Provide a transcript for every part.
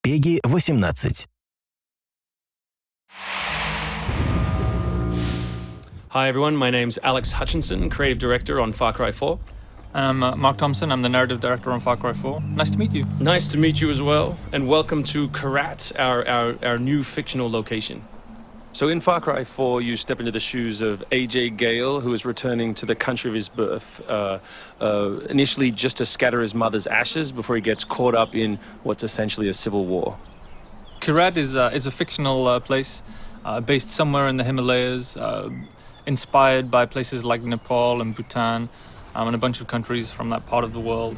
Peggy 18. Hi everyone, my name's Alex Hutchinson, Creative Director on Far Cry 4. I'm Mark Thompson, I'm the Narrative Director on Far Cry 4. Nice to meet you. Nice to meet you as well, and welcome to Karat, our new fictional location. So in Far Cry 4, you step into the shoes of AJ Gale, who is returning to the country of his birth, initially just to scatter his mother's ashes before he gets caught up in what's essentially a civil war. Karat is a fictional place based somewhere in the Himalayas, inspired by places like Nepal and Bhutan, and a bunch of countries from that part of the world.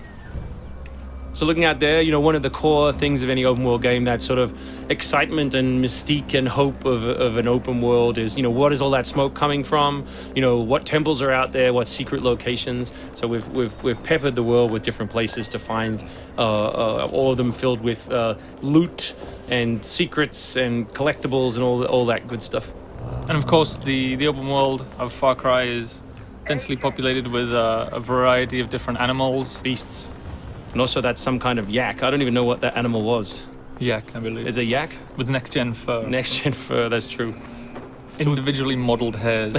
So looking out there, one of the core things of any open world game, that sort of excitement and mystique and hope of an open world is, what is all that smoke coming from? What temples are out there? What secret locations? So we've peppered the world with different places to find, all of them filled with loot and secrets and collectibles and all that good stuff. And of course, the open world of Far Cry is densely populated with a variety of different animals, beasts. And also that's some kind of yak. I don't even know what that animal was. Yak, I believe. Is it a yak? With next-gen fur. Next-gen fur, that's true. Individually modeled hairs.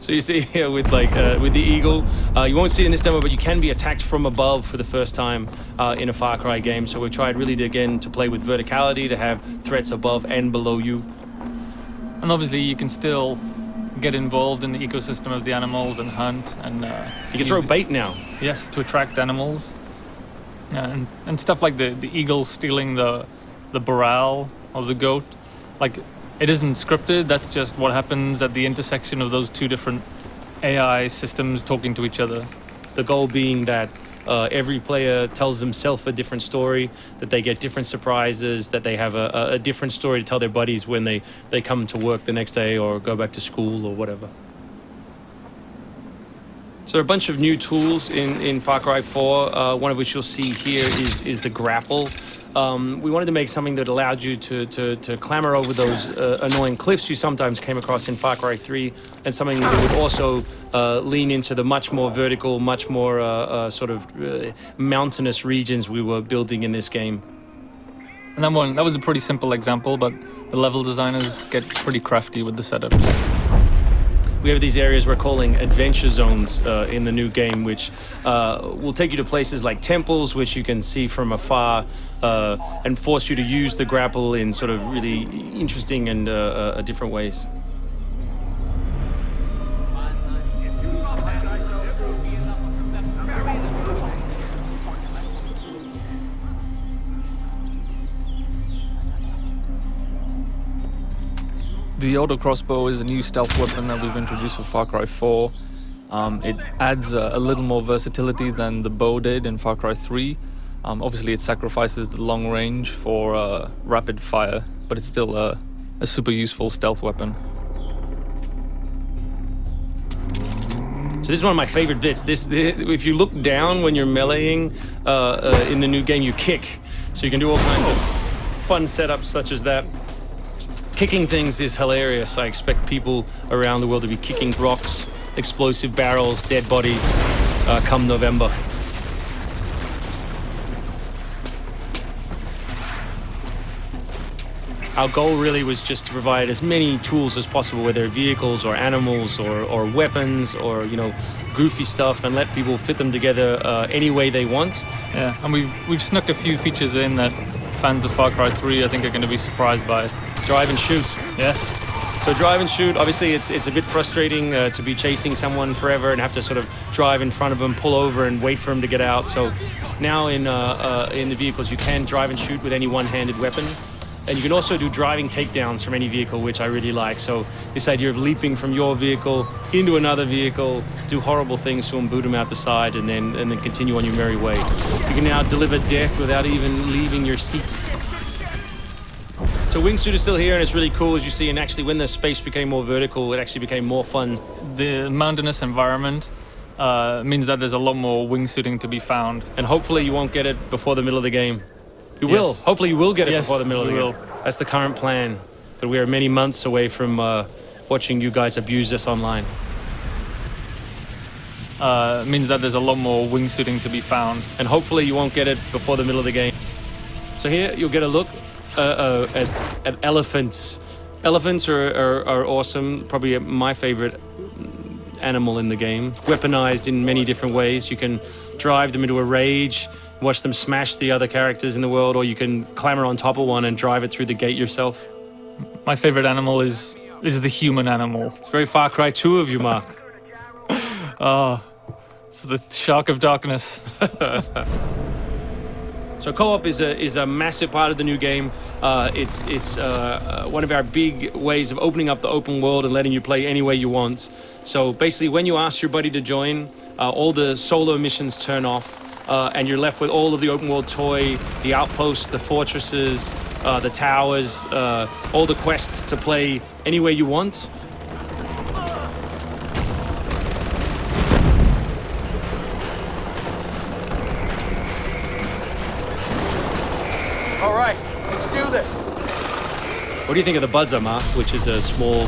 So you see here with the eagle, you won't see it in this demo, but you can be attacked from above for the first time in a Far Cry game. So we've tried really to play with verticality, to have threats above and below you. And obviously you can still get involved in the ecosystem of the animals and hunt. And you can throw bait now. Yes, to attract animals. And stuff like the eagle stealing the barrel of the goat. Like, it isn't scripted, that's just what happens at the intersection of those two different AI systems talking to each other. The goal being that every player tells themselves a different story, that they get different surprises, that they have a different story to tell their buddies when they come to work the next day or go back to school or whatever. So there are a bunch of new tools in Far Cry 4, one of which you'll see here is the grapple. We wanted to make something that allowed you to clamber over those annoying cliffs you sometimes came across in Far Cry 3, and something that would also lean into the much more vertical, much more mountainous regions we were building in this game. And that was a pretty simple example, but the level designers get pretty crafty with the setup. We have these areas we're calling adventure zones in the new game, which will take you to places like temples, which you can see from afar, and force you to use the grapple in sort of really interesting and different ways. The auto crossbow is a new stealth weapon that we've introduced for Far Cry 4. It adds a little more versatility than the bow did in Far Cry 3. Obviously it sacrifices the long range for rapid fire, but it's still a super useful stealth weapon. So this is one of my favorite bits. This if you look down when you're meleeing in the new game, you kick. So you can do all kinds of fun setups such as that. Kicking things is hilarious. I expect people around the world to be kicking rocks, explosive barrels, dead bodies, come November. Our goal really was just to provide as many tools as possible, whether vehicles or animals or weapons or, goofy stuff, and let people fit them together any way they want. Yeah, and we've snuck a few features in that fans of Far Cry 3 I think are going to be surprised by. Drive and shoot. Yes. So drive and shoot, obviously it's a bit frustrating to be chasing someone forever and have to sort of drive in front of them, pull over and wait for them to get out. So now in the vehicles you can drive and shoot with any one-handed weapon. And you can also do driving takedowns from any vehicle, which I really like. So this idea of leaping from your vehicle into another vehicle, do horrible things to them, boot them out the side, and then continue on your merry way. You can now deliver death without even leaving your seat. So wingsuit is still here, and it's really cool, as you see. And actually, when the space became more vertical, it actually became more fun. The mountainous environment means that there's a lot more wingsuiting to be found. And hopefully you won't get it before the middle of the game. You will. Hopefully you will get it before the middle of the game. That's the current plan. But we are many months away from watching you guys abuse us online. Means that there's a lot more wingsuiting to be found. And hopefully you won't get it before the middle of the game. So here you'll get a look at elephants. Elephants are awesome. Probably my favorite animal in the game. Weaponized in many different ways. You can drive them into a rage, watch them smash the other characters in the world, or you can clamber on top of one and drive it through the gate yourself. My favorite animal is the human animal. It's very Far Cry 2 of you, Mark. It's the Shark of Darkness. So co-op is a massive part of the new game. It's one of our big ways of opening up the open world and letting you play any way you want. So basically, when you ask your buddy to join, all the solo missions turn off, and you're left with all of the open world toy, the outposts, the fortresses, the towers, all the quests to play any way you want. All right, let's do this. What do you think of the Buzzer, Mark, which is a small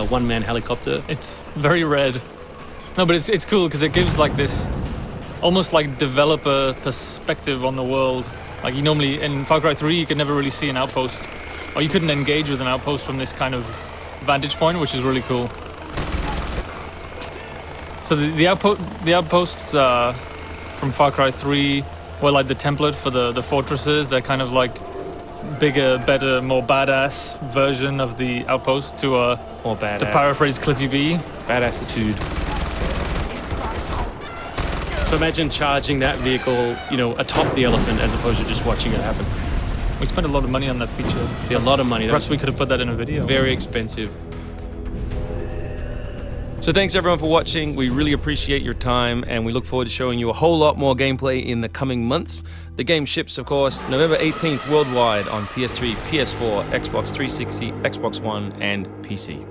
one-man helicopter? It's very red. No, but it's cool because it gives like this almost like developer perspective on the world. Like you normally in Far Cry 3 you could never really see an outpost, or you couldn't engage with an outpost from this kind of vantage point, which is really cool. So the outposts from Far Cry 3 were like the template for the fortresses. They're kind of like bigger, better, more badass version of the outpost to More badass. to paraphrase Cliffy B. Badassitude. So imagine charging that vehicle, atop the elephant as opposed to just watching it happen. We spent a lot of money on that feature. A lot of money. Perhaps we could have put that in a video. Very expensive. So thanks everyone for watching. We really appreciate your time, and we look forward to showing you a whole lot more gameplay in the coming months. The game ships, of course, November 18th worldwide on PS3, PS4, Xbox 360, Xbox One, and PC.